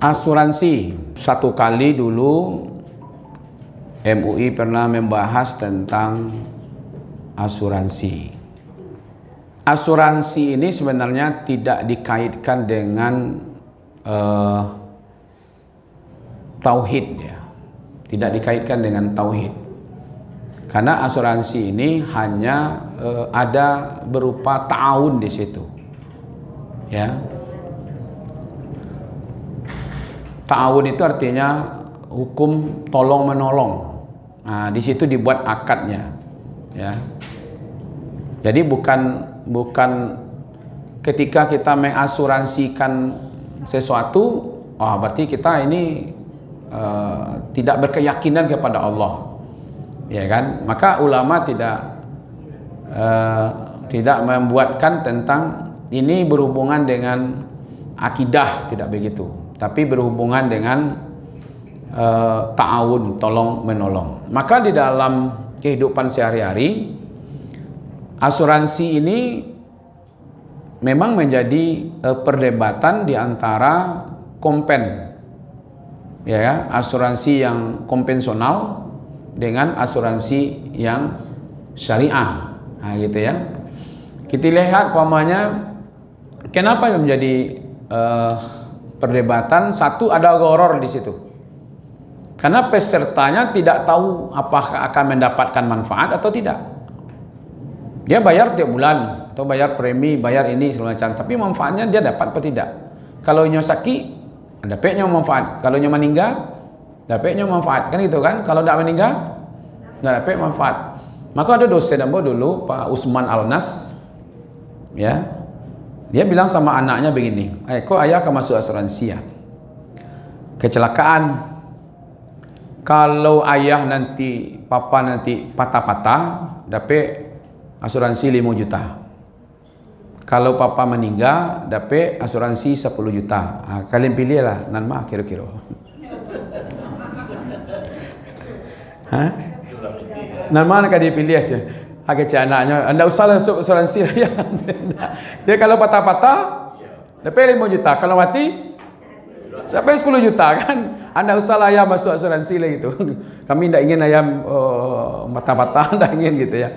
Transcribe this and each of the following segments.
Asuransi. Satu kali dulu MUI pernah membahas tentang asuransi. Asuransi ini sebenarnya tidak dikaitkan dengan tauhid, ya. Tidak dikaitkan dengan tauhid. Karena asuransi ini hanya ada berupa ta'awun di situ. Ya. Ta'awun itu artinya hukum tolong menolong. Nah, di situ dibuat akadnya, ya. Jadi bukan ketika kita mengasuransikan sesuatu, berarti kita ini tidak berkeyakinan kepada Allah, ya kan? Maka ulama tidak membuatkan tentang ini berhubungan dengan akidah, tidak begitu, tapi berhubungan dengan ta'awun, tolong menolong. Maka di dalam kehidupan sehari-hari, asuransi ini memang menjadi perdebatan di antara ya, asuransi yang konvensional dengan asuransi yang syariah. Nah, gitu ya. Kita lihat pamannya, kenapa menjadi perdebatan? Satu, ada gharar di situ. Karena pesertanya tidak tahu apakah akan mendapatkan manfaat atau tidak. Dia bayar tiap bulan atau bayar premi, bayar ini segala macam, tapi manfaatnya dia dapat atau tidak. Kalau nyo sakit, dapatnya manfaat. Kalau nyo meninggal, dapatnya manfaat. Kan gitu kan? Kalau tidak meninggal, tidak dapat manfaat. Maka ada dosen dulu, Pak Usman Alnas, ya. Dia bilang sama anaknya begini, kok ayah akan masuk asuransi ya? Kecelakaan. Kalau ayah nanti, papa nanti patah-patah, dapat asuransi 5 juta. Kalau papa meninggal, dapat asuransi 10 juta. Kalian pilih lah, nan mah kira-kira. Nan mana kan dia pilih aja. Agak anaknya, anda usah masuk asuransi ya. Dia kalau patah-patah, dapat 5 juta. Kalau mati, sampai 10 juta kan. Anda usahlah ayam masuk asuransi lah gitu. Kami tidak ingin ayam patah-patah, tidak ingin gitu ya.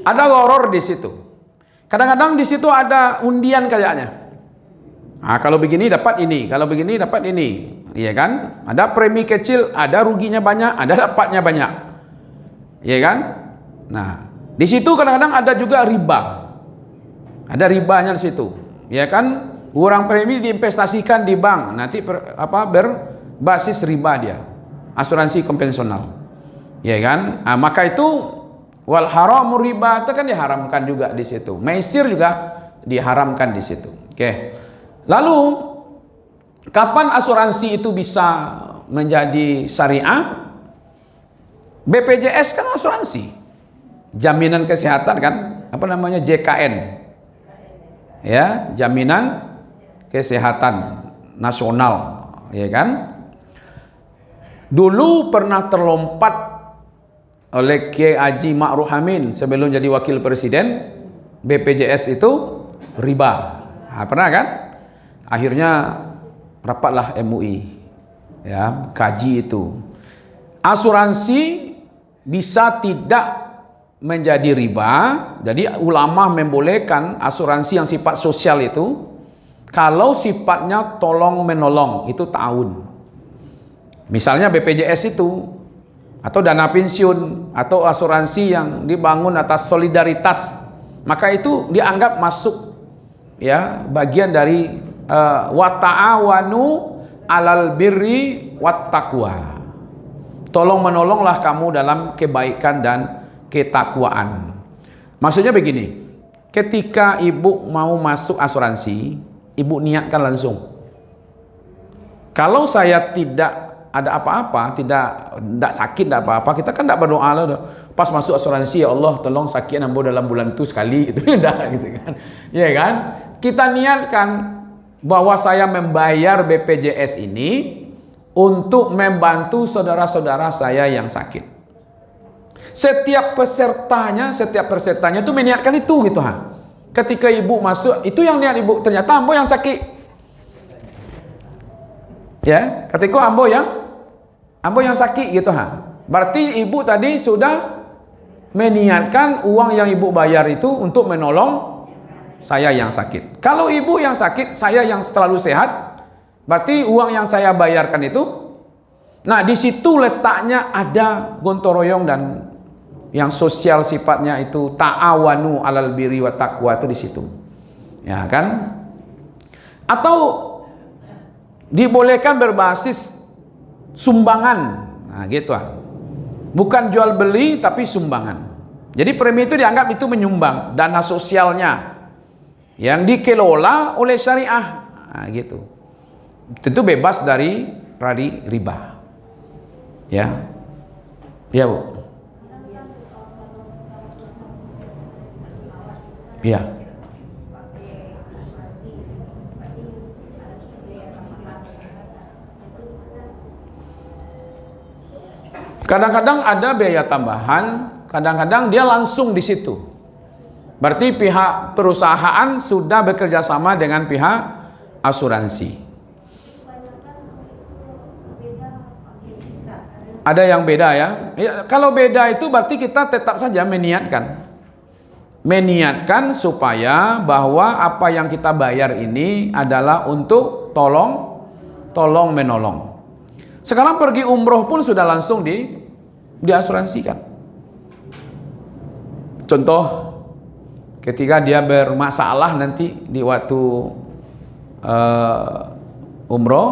Ada gharar di situ. Kadang-kadang di situ ada undian kayaknya. Nah, kalau begini dapat ini, kalau begini dapat ini, iya kan? Ada premi kecil, ada ruginya banyak, ada dapatnya banyak, iya kan? Nah, di situ kadang-kadang ada juga riba. Ada ribanya di situ, iya kan? Uang premi diinvestasikan di bank, nanti berbasis riba dia. Asuransi konvensional, iya kan? Nah, maka itu wal haramu riba itu kan diharamkan juga di situ. Maisir juga diharamkan di situ. Oke. Lalu kapan asuransi itu bisa menjadi syariah? BPJS kan asuransi. Jaminan kesehatan kan, apa namanya, JKN. Ya, jaminan kesehatan nasional, ya kan? Dulu pernah terlompat oleh Kiai Haji Ma'ruf Amin sebelum jadi wakil presiden, BPJS itu riba. Nah, pernah kan? Akhirnya rapatlah MUI, ya, kaji itu. Asuransi bisa tidak menjadi riba. Jadi ulama membolehkan asuransi yang sifat sosial itu kalau sifatnya tolong menolong, itu ta'awun. Misalnya BPJS itu, atau dana pensiun, atau asuransi yang dibangun atas solidaritas, maka itu dianggap masuk, ya, bagian dari wa ta'awanu alal birri wat taqwa. Tolong menolonglah kamu dalam kebaikan dan ketakwaan. Maksudnya begini, ketika ibu mau masuk asuransi, ibu niatkan langsung. Kalau saya tidak ada apa-apa, tidak sakit, tidak apa-apa, kita kan tidak berdoa lah. Pas masuk asuransi, ya Allah tolong sakit nambo dalam bulan itu sekali, itu tidak gitu kan, ya kan? Kita niatkan bahwa saya membayar BPJS ini untuk membantu saudara-saudara saya yang sakit. Setiap pesertanya itu meniatkan itu gitu ha. Ketika ibu masuk, itu yang niat ibu, ternyata ambo yang sakit. Ya, ketika ambo yang sakit gitu berarti ibu tadi sudah meniatkan uang yang ibu bayar itu untuk menolong saya yang sakit. Kalau ibu yang sakit, saya yang selalu sehat, berarti uang yang saya bayarkan itu, nah di situ letaknya ada gotong royong dan yang sosial sifatnya itu, ta'awanu alal birri wa taqwa, itu di situ. Ya kan? Atau dibolehkan berbasis sumbangan. Nah, gitu bukan jual beli tapi sumbangan. Jadi premi itu dianggap itu menyumbang dana sosialnya yang dikelola oleh syariah. Nah, gitu. Tentu bebas dari riba. Ya. Ya, Bu. Ya. Kadang-kadang ada biaya tambahan, kadang-kadang dia langsung di situ. Berarti pihak perusahaan sudah bekerja sama dengan pihak asuransi. Ada yang beda ya? Kalau beda itu berarti kita tetap saja meniatkan supaya bahwa apa yang kita bayar ini adalah untuk tolong menolong. Sekarang pergi umroh pun sudah langsung diasuransikan. Contoh, ketika dia bermasalah nanti di waktu umroh,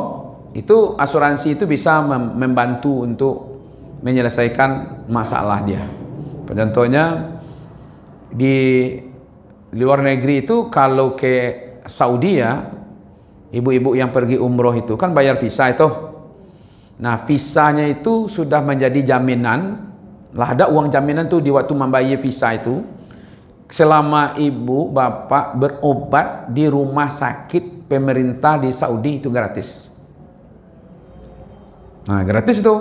itu asuransi itu bisa membantu untuk menyelesaikan masalah dia. Contohnya di luar negeri itu kalau ke Saudi ya, ibu-ibu yang pergi umroh itu kan bayar visa itu. Nah, visanya itu sudah menjadi jaminan. Lah ada uang jaminan tuh di waktu membayar visa itu. Selama ibu bapak berobat di rumah sakit pemerintah di Saudi itu gratis. Nah, gratis itu.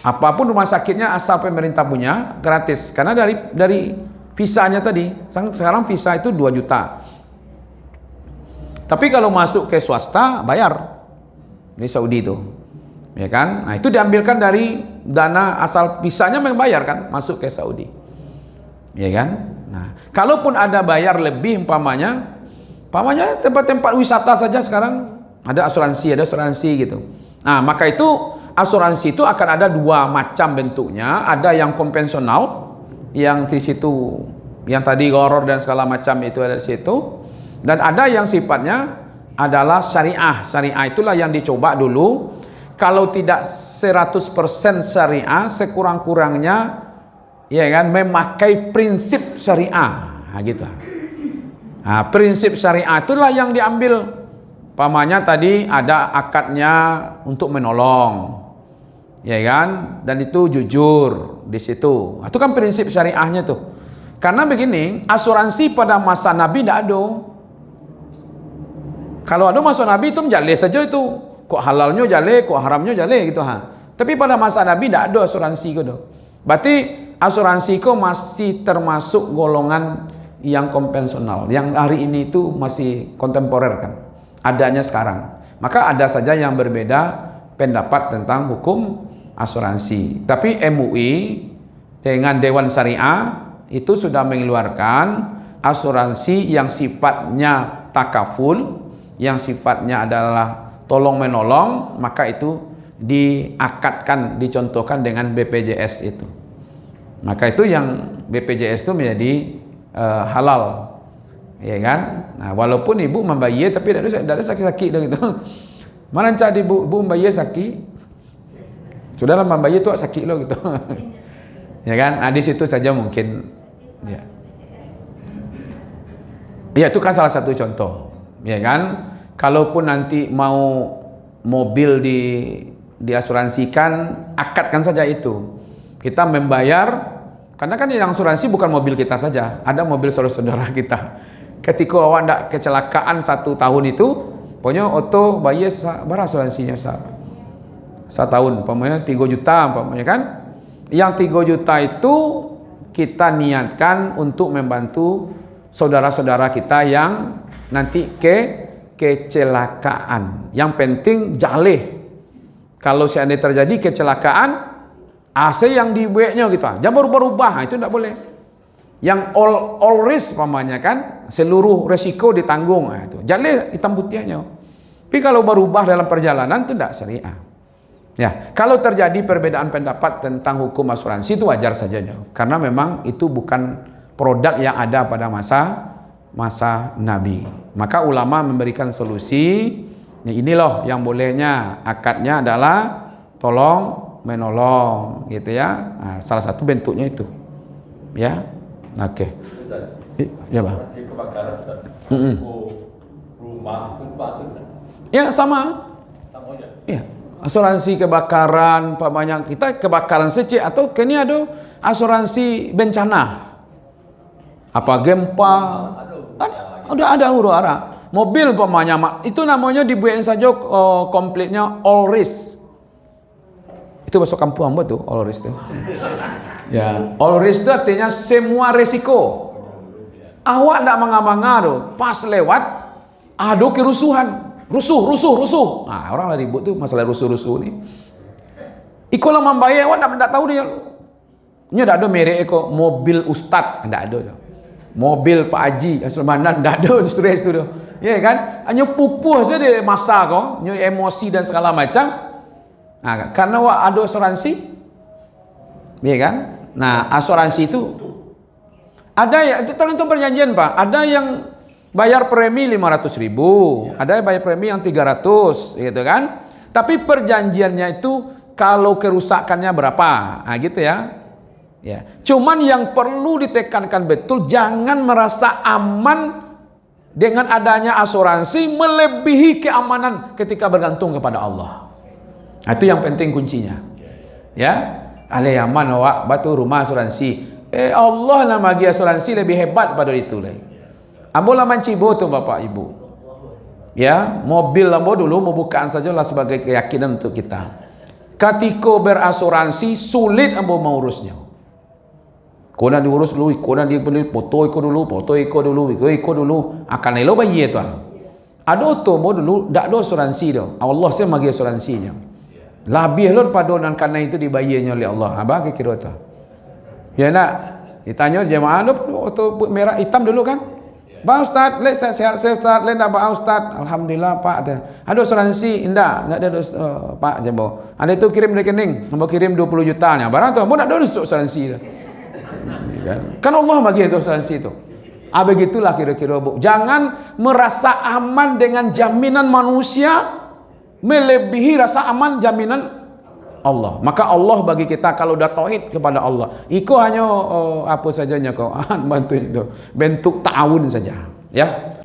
Apapun rumah sakitnya asal pemerintah punya gratis. Karena dari visanya tadi. Sekarang visa itu 2 juta. Tapi kalau masuk ke swasta bayar di Saudi itu. Ya kan? Nah, itu diambilkan dari dana asal visanya membayar kan, masuk ke Saudi. Ya kan? Nah, kalaupun ada bayar lebih umpamanya tempat-tempat wisata saja sekarang ada asuransi gitu. Nah, maka itu asuransi itu akan ada 2 macam bentuknya, ada yang konvensional yang di situ yang tadi gharar dan segala macam itu ada di situ, dan ada yang sifatnya adalah syariah. Syariah itulah yang dicoba dulu. Kalau tidak 100% syariah, sekurang-kurangnya ya kan memakai prinsip syariah. Nah, gitu. Nah, prinsip syariah itulah yang diambil. Pamannya tadi ada akadnya untuk menolong. Ya kan? Dan itu jujur di situ. Itu kan prinsip syariahnya tuh. Karena begini, asuransi pada masa Nabi tidak ada. Kalau ada masa Nabi itu menjalih saja itu. Kok halalnya jale, kok haramnya jale gitu Tapi pada masa Nabi tidak ada asuransi gitu. Berarti asuransi kok masih termasuk golongan yang konvensional. Yang hari ini itu masih kontemporer kan. Adanya sekarang. Maka ada saja yang berbeda pendapat tentang hukum asuransi. Tapi MUI dengan Dewan Syariah itu sudah mengeluarkan asuransi yang sifatnya takaful, yang sifatnya adalah tolong menolong, maka itu diakadkan, dicontohkan dengan BPJS itu. Maka itu yang BPJS itu menjadi halal, ya kan? Nah, walaupun ibu membayar tapi tidak ada sakit-sakit gitu. Mana cak ibu membayar sakit? Sudahlah membayar tu sakit lo gitu. Ya kan? Nah, di situ saja mungkin ya. Ya, itu kan salah satu contoh, ya kan? Kalaupun nanti mau mobil diasuransikan, akadkan saja itu. Kita membayar, karena kan yang asuransi bukan mobil kita saja, ada mobil saudara-saudara kita. Ketika awak tidak kecelakaan 1 tahun itu, pokoknya auto bayar berapa asuransinya 1 tahun, umpamanya 3 juta, umpamanya kan. Yang 3 juta itu kita niatkan untuk membantu saudara-saudara kita yang nanti kecelakaan. Yang penting jaleh Kalau seandainya terjadi kecelakaan, AC yang dibuatnya gitu, jangan berubah-ubah, itu tidak boleh. Yang all risk pamannya kan, seluruh resiko ditanggung, itu jaleh hitam putihnya. Tapi kalau berubah dalam perjalanan itu tidak syariah. Ya, kalau terjadi perbedaan pendapat tentang hukum asuransi itu wajar saja, karena memang itu bukan produk yang ada pada masa Nabi. Maka ulama memberikan solusi. Ini loh yang bolehnya, akadnya adalah tolong menolong, gitu ya. Nah, salah satu bentuknya itu, ya. Oke. Ya bang. Rumah ya sama. Ya. Asuransi kebakaran, banyak kita kebakaran saja, atau kini ada asuransi bencana. Apa gempa? Ada huru-hara. Mobil pamanya itu namanya dibuatin saja komplitnya all risk. Itu bahasa kampung apa tuh all risk tuh? Ya, all risk itu artinya semua resiko. Awak tidak mangga-mangga tuh, pas lewat ada kerusuhan. Rusuh. Nah, orang lah ribut tuh masalah rusuh nih. Iko lah membayar, awak tidak tahu dia. Ini tidak ada merek iko mobil ustad, tidak ada. Mobil Pak Haji, Sulmanan, tidak ada stres tu. Ya kan? Hanya pupuh saja dia masa kau, hanya emosi dan segala macam. Nah, karena awak ada asuransi, ya kan? Nah, asuransi itu ada ya, itu tergantung perjanjian Pak. Ada yang bayar premi 500.000, ada yang bayar premi yang 300, gitu kan? Tapi perjanjiannya itu kalau kerusakannya berapa, nah gitu ya. Ya. Cuman yang perlu ditekankan betul, jangan merasa aman dengan adanya asuransi melebihi keamanan ketika bergantung kepada Allah. Nah, itu yang penting kuncinya. Ya, alih aman awak batu rumah asuransi. Allah nama bagi asuransi lebih hebat pada itu lagi. Ambolah mancibo tu bapak ibu. Ya, mobil lambo dulu membukaan sajalah sebagai keyakinan untuk kita. Ketika berasuransi sulit ambo mengurusnya. Kona diurus dulu, kona dia beli foto iko dulu, akan elo bayi tu. Ada tu mo dulu dak ada asuransi dah. Allah saya bagi asuransinya. Lebih lor pada dan karena itu dibayarnya oleh Allah. Abah kira tu. Ya nak, ditanya jemaah ada foto merah hitam dulu kan? Pak Ustaz, sehat Ustaz, nak Pak Ustaz. Alhamdulillah Pak. Ada asuransi? Enggak ada Pak jembo. Ada itu kirim rekening, nombor kirim 20 juta nya. Barang tu, mau nak ada asuransi. Kan Allah bagi itu asuransi itu. Begitulah kira-kira Bu. Jangan merasa aman dengan jaminan manusia melebihi rasa aman jaminan Allah. Maka Allah bagi kita kalau dah tauhid kepada Allah, iko hanya apa sajanya kau bantu itu bentuk ta'awun saja, ya.